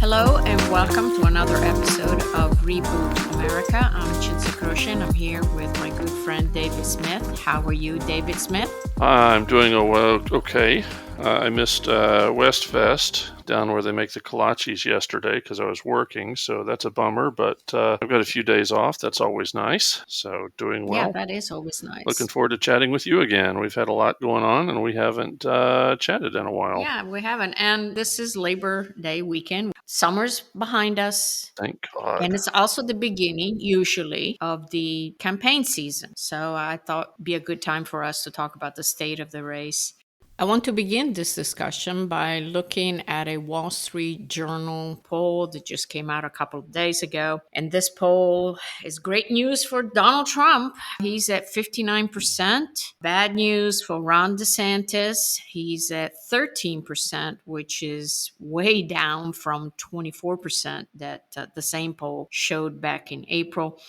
Hello and welcome to another episode of Reboot America. I'm Chintzy Crochet. I'm here with my good friend David Smith. How are you, David Smith? I'm doing okay. I missed West Fest down where they make the kolaches yesterday because I was working, so that's a bummer. But I've got a few days off. That's always nice. So doing well. Yeah, that is always nice. Looking forward to chatting with you again. We've had a lot going on, and we haven't chatted in a while. Yeah, we haven't. And this is Labor Day weekend. Summer's behind us. Thank God. And it's also the beginning, usually, of the campaign season. So I thought it'd be a good time for us to talk about the state of the race. I want to begin this discussion by looking at a Wall Street Journal poll that just came out a couple of days ago. And this poll is great news for Donald Trump. He's at 59%. Bad news for Ron DeSantis. He's at 13%, which is way down from 24% that the same poll showed back in April.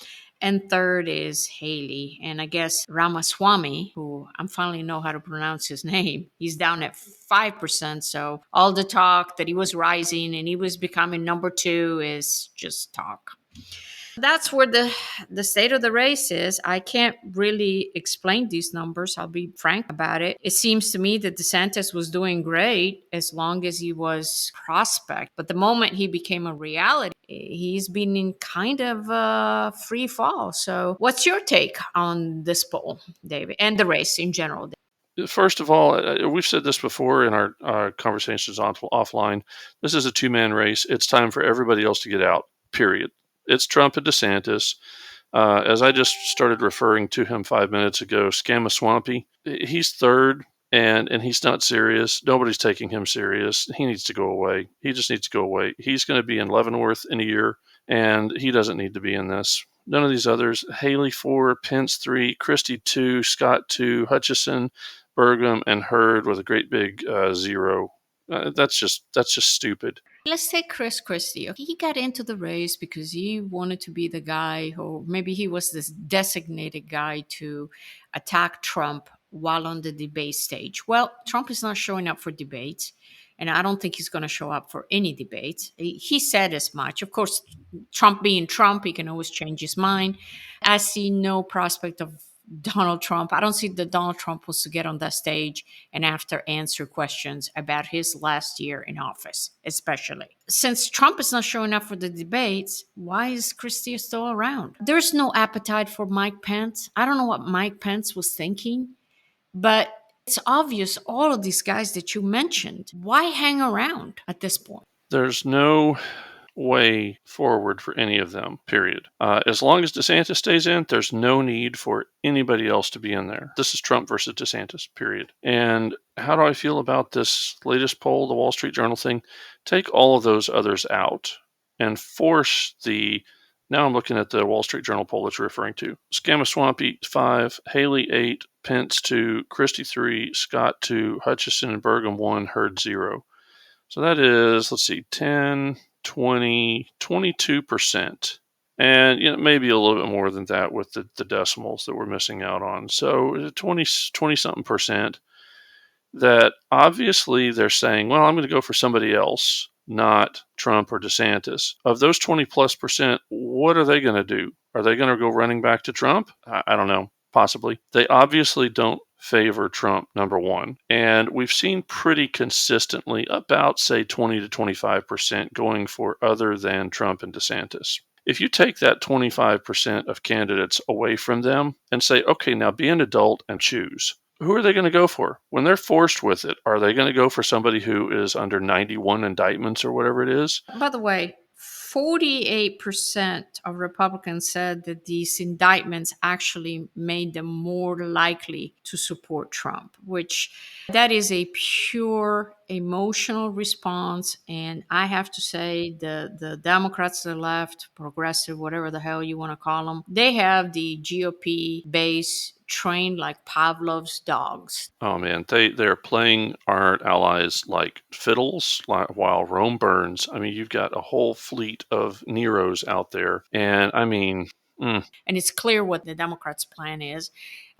And third is Haley. And I guess Ramaswamy, who I'm finally know how to pronounce his name, he's down at 5%. So all the talk that he was rising and he was becoming number 2 is just talk. That's where the state of the race is. I can't really explain these numbers. I'll be frank about it. It seems to me that DeSantis was doing great as long as he was prospect. But the moment he became a reality, he's been in kind of free fall. So what's your take on this poll, David, and the race in general? First of all, we've said this before in our conversations offline. This is a two-man race. It's time for everybody else to get out, period. It's Trump and DeSantis. As I just started referring to him 5 minutes ago, Swampy. He's third, and he's not serious. Nobody's taking him serious. He needs to go away. He just needs to go away. He's going to be in Leavenworth in a year, and he doesn't need to be in this. None of these others. Haley 4, Pence 3, Christie 2, Scott 2, Hutchison, Burgum, and Hurd with a great big 0. That's just stupid. Let's take Chris Christie. He got into the race because he wanted to be the guy, or maybe he was this designated guy to attack Trump while on the debate stage. Well, Trump is not showing up for debates, and I don't think he's going to show up for any debates. He said as much. Of course, Trump being Trump, he can always change his mind. I see no prospect of Donald Trump. I don't see that Donald Trump wants to get on that stage and after answer questions about his last year in office, especially. Since Trump is not showing up for the debates, why is Christie still around? There's no appetite for Mike Pence. I don't know what Mike Pence was thinking, but it's obvious all of these guys that you mentioned, why hang around at this point? There's no way forward for any of them, period. As long as DeSantis stays in, there's no need for anybody else to be in there. This is Trump versus DeSantis, period. And how do I feel about this latest poll, the Wall Street Journal thing? Take all of those others out and force now I'm looking at the Wall Street Journal poll that you're referring to. Swampy 5, Haley 8, Pence 2, Christie 3, Scott 2, Hutchison and Burgum 1, Hurd 0. So that is, 10, 20, 22%. And maybe a little bit more than that with the decimals that we're missing out on. So 20-something percent that obviously they're saying, well, I'm going to go for somebody else, not Trump or DeSantis. Of those 20+%, what are they going to do? Are they going to go running back to Trump? I don't know. Possibly. They obviously don't favor Trump, number one. And we've seen pretty consistently about, say, 20 to 25% going for other than Trump and DeSantis. If you take that 25% of candidates away from them and say, okay, now be an adult and choose, who are they going to go for? When they're forced with it, are they going to go for somebody who is under 91 indictments or whatever it is? By the way, 48% of Republicans said that these indictments actually made them more likely to support Trump, which that is a pure emotional response. And I have to say, the Democrats, the left, progressive, whatever the hell you want to call them, they have the GOP base trained like Pavlov's dogs. Oh man, they're playing our allies like fiddles while Rome burns. I mean, you've got a whole fleet of Neros out there, and I mean, And it's clear what the Democrats' plan is.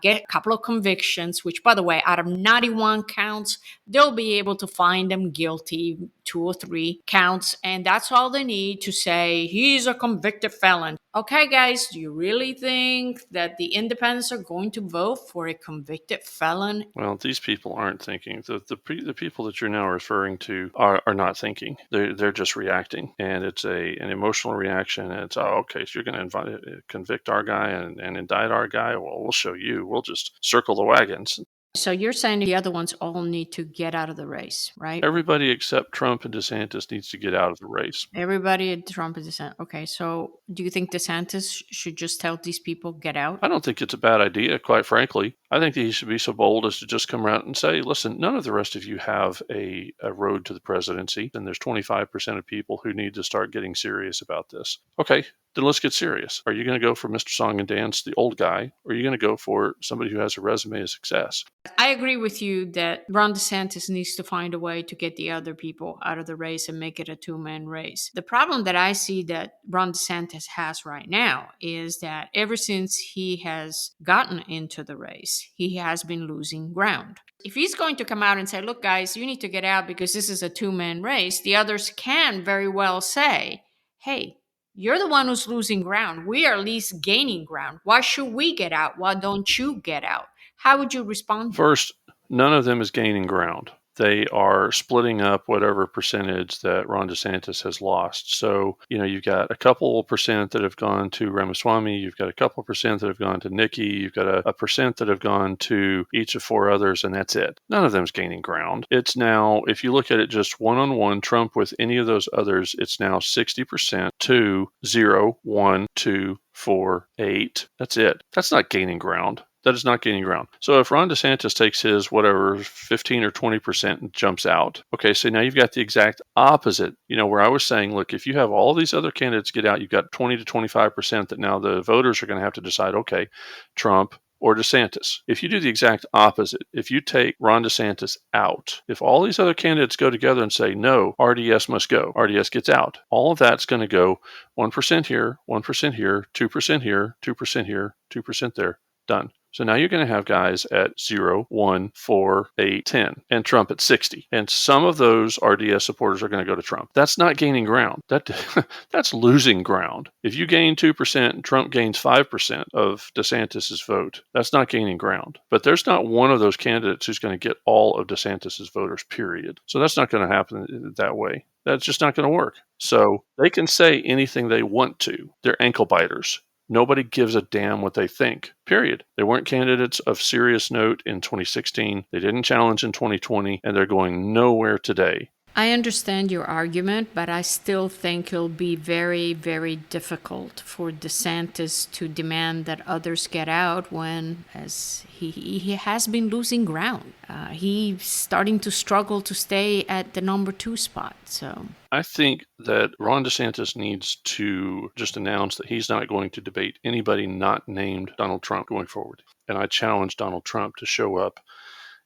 Get a couple of convictions, which, by the way, out of 91 counts, they'll be able to find them guilty, 2 or 3 counts. And that's all they need to say he's a convicted felon. Okay, guys, do you really think that the independents are going to vote for a convicted felon? well, these people aren't thinking. The people that you're now referring to are not thinking. They're just reacting, and it's an emotional reaction. And it's, oh, okay, so you're going to convict our guy and indict our guy. Well, we'll show you. We'll just circle the wagons. So you're saying the other ones all need to get out of the race, right? Everybody except Trump and DeSantis needs to get out of the race. Everybody at Trump is DeSantis. Okay, so do you think DeSantis should just tell these people get out? I don't think it's a bad idea, quite frankly. I think that he should be so bold as to just come out and say, listen, none of the rest of you have a road to the presidency, and there's 25% of people who need to start getting serious about this. Okay, then let's get serious. Are you going to go for Mr. Song and Dance, the old guy, or are you going to go for somebody who has a resume of success? I agree with you that Ron DeSantis needs to find a way to get the other people out of the race and make it a two-man race. The problem that I see that Ron DeSantis has right now is that ever since he has gotten into the race, he has been losing ground. If he's going to come out and say, look, guys, you need to get out because this is a two-man race, the others can very well say, hey, you're the one who's losing ground. We are at least gaining ground. Why should we get out? Why don't you get out? How would you respond? First, none of them is gaining ground. They are splitting up whatever percentage that Ron DeSantis has lost. So, you've got a couple percent that have gone to Ramaswamy. You've got a couple percent that have gone to Nikki. You've got a percent that have gone to each of 4 others, and that's it. None of them's gaining ground. It's now, if you look at it just one-on-one, Trump with any of those others, it's now 60% to 0, 1, 2, 4, 8. That's it. That's not gaining ground. That is not gaining ground. So if Ron DeSantis takes his whatever 15 or 20% and jumps out, okay, so now you've got the exact opposite. Where I was saying, look, if you have all these other candidates get out, you've got 20 to 25% that now the voters are going to have to decide, okay, Trump or DeSantis. If you do the exact opposite, if you take Ron DeSantis out, if all these other candidates go together and say, no, RDS must go, RDS gets out, all of that's going to go 1% here, 1% here, 2% here, 2% here, 2% there, done. So now you're going to have guys at 0, 1, 4, 8, 10, and Trump at 60. And some of those RDS supporters are going to go to Trump. That's not gaining ground. That's losing ground. If you gain 2% and Trump gains 5% of DeSantis's vote, that's not gaining ground. But there's not one of those candidates who's going to get all of DeSantis's voters, period. So that's not going to happen that way. That's just not going to work. So they can say anything they want to. They're ankle biters. Nobody gives a damn what they think, period. They weren't candidates of serious note in 2016. They didn't challenge in 2020, and they're going nowhere today. I understand your argument, but I still think it'll be very, very difficult for DeSantis to demand that others get out when, as he has been losing ground. He's starting to struggle to stay at the number 2 spot. So I think that Ron DeSantis needs to just announce that he's not going to debate anybody not named Donald Trump going forward. And I challenge Donald Trump to show up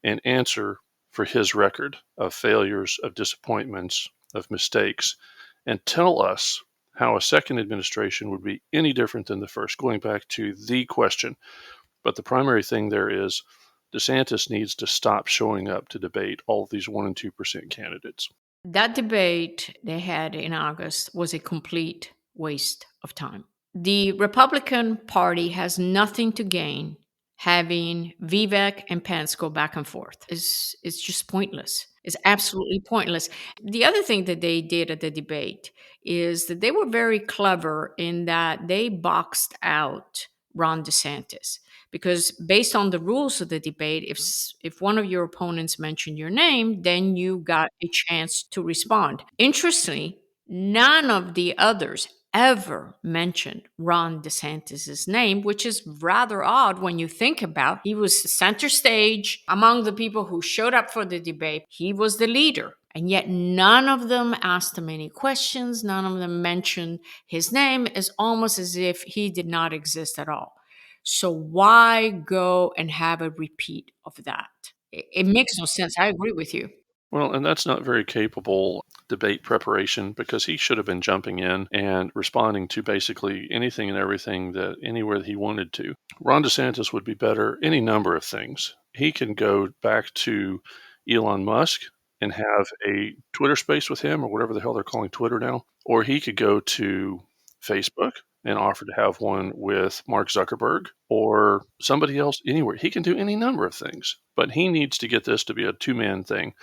and answer for his record of failures, of disappointments, of mistakes, and tell us how a second administration would be any different than the first, going back to the question. But the primary thing there is DeSantis needs to stop showing up to debate all of these 1% and 2% candidates. that debate they had in August was a complete waste of time. The Republican Party has nothing to gain having Vivek and Pence go back and forth. It's just pointless. It's absolutely pointless. The other thing that they did at the debate is that they were very clever in that they boxed out Ron DeSantis. Because based on the rules of the debate, if one of your opponents mentioned your name, then you got a chance to respond. Interestingly, None of the others ever mentioned Ron DeSantis's name, which is rather odd when you think about he was center stage among the people who showed up for the debate. He was the leader. And yet none of them asked him any questions. None of them mentioned his name. It's almost as if he did not exist at all. So why go and have a repeat of that? It makes no sense. I agree with you. Well, and that's not very capable debate preparation because he should have been jumping in and responding to basically anything and everything that anywhere that he wanted to. Ron DeSantis would be better any number of things. He can go back to Elon Musk and have a Twitter space with him or whatever the hell they're calling Twitter now, or he could go to Facebook and offer to have one with Mark Zuckerberg or somebody else anywhere. He can do any number of things, but he needs to get this to be a two-man thing.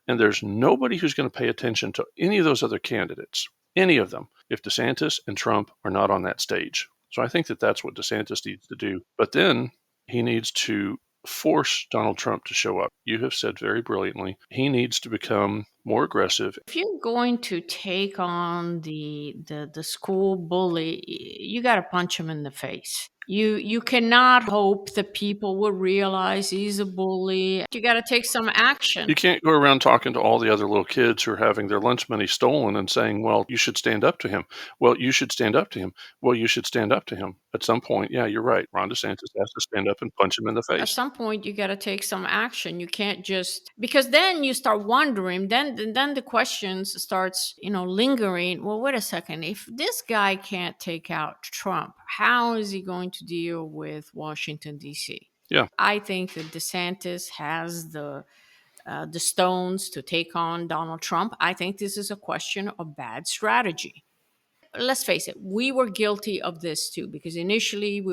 And there's nobody who's going to pay attention to any of those other candidates, any of them, if DeSantis and Trump are not on that stage. So I think that that's what DeSantis needs to do. But then he needs to force Donald Trump to show up. You have said very brilliantly, he needs to become more aggressive. If you're going to take on the school bully, you got to punch him in the face. You cannot hope that people will realize he's a bully. You got to take some action. You can't go around talking to all the other little kids who are having their lunch money stolen and saying, well, you should stand up to him. Well, you should stand up to him. Well, you should stand up to him. At some point, yeah, you're right. Ron DeSantis has to stand up and punch him in the At face. some point, you got to take some action. You can't just, because then you start wondering. Then the questions starts lingering. Well, wait a second. If this guy can't take out Trump, how is he going to deal with Washington D.C.? Yeah. I think that DeSantis has the stones to take on Donald Trump. I think this is a question of bad strategy. Let's face it, we were guilty of this too, because initially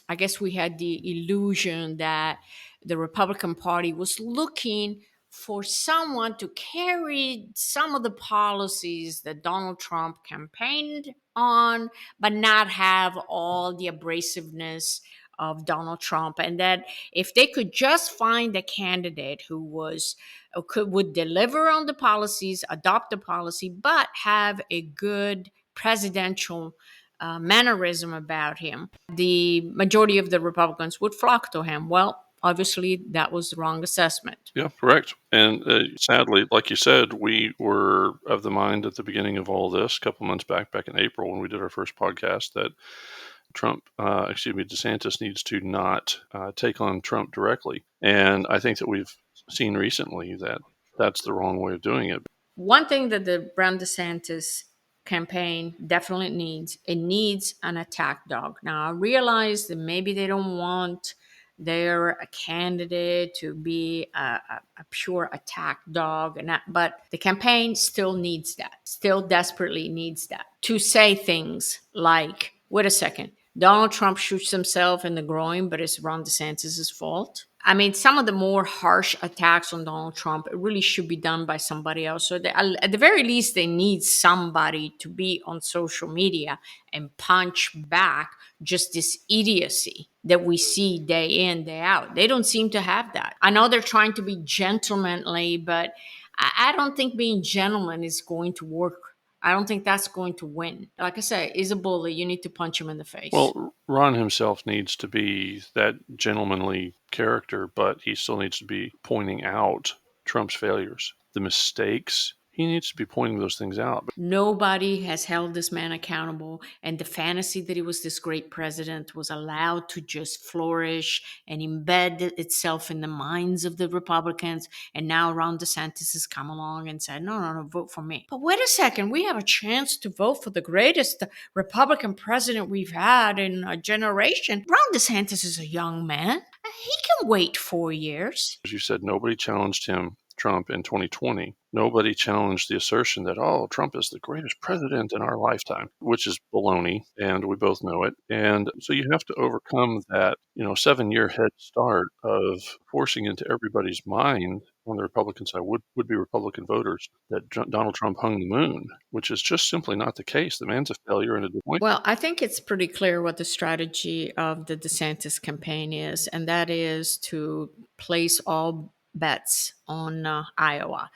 I guess we had the illusion that the Republican Party was looking for someone to carry some of the policies that Donald Trump campaigned on, but not have all the abrasiveness of Donald Trump. And that if they could just find a candidate who would deliver on the policies, adopt the policy, but have a good presidential mannerism about him, the majority of the Republicans would flock to him. Well, obviously, that was the wrong assessment. Yeah, correct. And sadly, like you said, we were of the mind at the beginning of all this, a couple months back in April when we did our first podcast, that DeSantis needs to not take on Trump directly. And I think that we've seen recently that that's the wrong way of doing it. One thing that the Ron DeSantis campaign definitely needs an attack dog. Now, I realize that maybe they don't want their candidate to be a pure attack dog, but the campaign still needs that, still desperately needs that, to say things like, wait a second, Donald Trump shoots himself in the groin, but it's Ron DeSantis' fault. I mean, some of the more harsh attacks on Donald Trump really should be done by somebody else. So at the very least, they need somebody to be on social media and punch back just this idiocy that we see day in, day out. They don't seem to have that. I know they're trying to be gentlemanly, but I don't think being gentleman is going to work. I don't think that's going to win. Like I said, he's a bully. You need to punch him in the face. Well, Ron himself needs to be that gentlemanly character, but he still needs to be pointing out Trump's failures, the mistakes. He needs to be pointing those things out. Nobody has held this man accountable, and the fantasy that he was this great president was allowed to just flourish and embed itself in the minds of the Republicans. And now Ron DeSantis has come along and said, no, vote for me. But wait a second, we have a chance to vote for the greatest Republican president we've had in a generation. Ron DeSantis is a young man. He can wait 4 years. As you said, nobody challenged Trump in 2020. Nobody challenged the assertion that, Trump is the greatest president in our lifetime, which is baloney, and we both know it. And so you have to overcome that, 7-year head start of forcing into everybody's mind on the Republican side would be Republican voters that Donald Trump hung the moon, which is just simply not the case. The man's a failure and a disappointment. Well, I think it's pretty clear what the strategy of the DeSantis campaign is, and that is to place all bets on Iowa.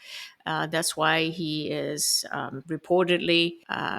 That's why he is reportedly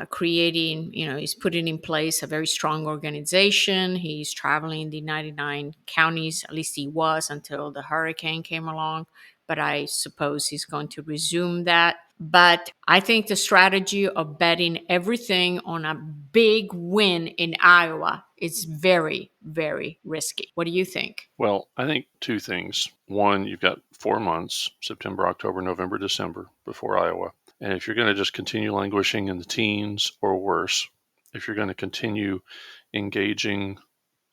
creating, he's putting in place a very strong organization. He's traveling the 99 counties, at least he was until the hurricane came along. But I suppose he's going to resume that. But I think the strategy of betting everything on a big win in Iowa is very, very risky. What do you think? Well, I think two things. One, you've got 4 months, September, October, November, December, before Iowa. And if you're going to just continue languishing in the teens or worse, if you're going to continue engaging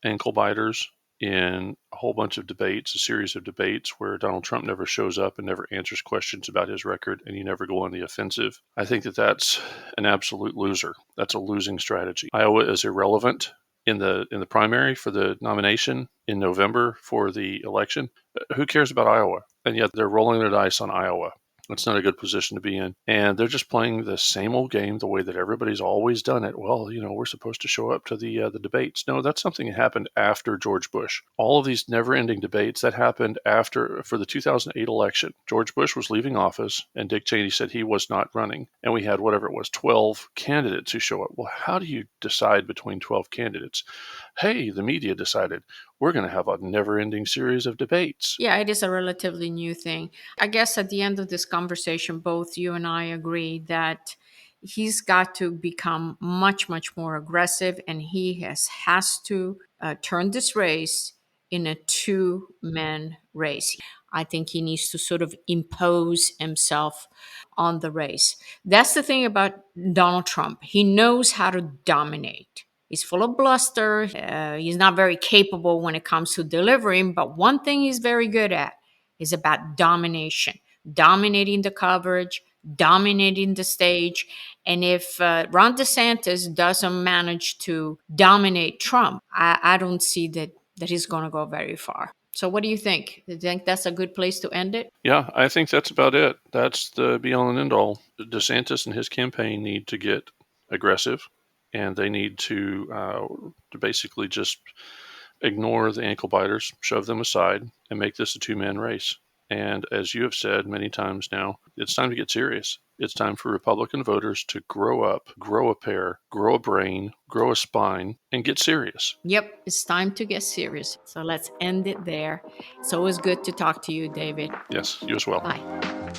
ankle biters in a whole bunch of debates, a series of debates where Donald Trump never shows up and never answers questions about his record, and you never go on the offensive, I think that that's an absolute loser. That's a losing strategy. Iowa is irrelevant in the primary for the nomination in November for the election. Who cares about Iowa? And yet they're rolling their dice on Iowa. It's not a good position to be in. And they're just playing the same old game the way that everybody's always done it. Well, we're supposed to show up to the debates. No, that's something that happened after George Bush. All of these never-ending debates that happened for the 2008 election. George Bush was leaving office, and Dick Cheney said he was not running. And we had, whatever it was, 12 candidates who show up. Well, how do you decide between 12 candidates? Hey, the media decided we're going to have a never-ending series of debates. Yeah, it is a relatively new thing. I guess at the end of this conversation, both you and I agree that he's got to become much, much more aggressive, and he has to turn this race in a two-man race. I think he needs to sort of impose himself on the race. That's the thing about Donald Trump. He knows how to dominate. He's full of bluster. He's not very capable when it comes to delivering, but one thing he's very good at is about domination, dominating the coverage, dominating the stage. And if Ron DeSantis doesn't manage to dominate Trump, I don't see that he's going to go very far. So, what do you think? Do you think that's a good place to end it? Yeah, I think that's about it. That's the be all and end all. DeSantis and his campaign need to get aggressive, and they need to basically just ignore the ankle biters, shove them aside, and make this a two-man race. And as you have said many times now, it's time to get serious. It's time for Republican voters to grow up, grow a pair, grow a brain, grow a spine, and get serious. Yep, it's time to get serious. So let's end it there. It's always good to talk to you, David. Yes, you as well. Bye.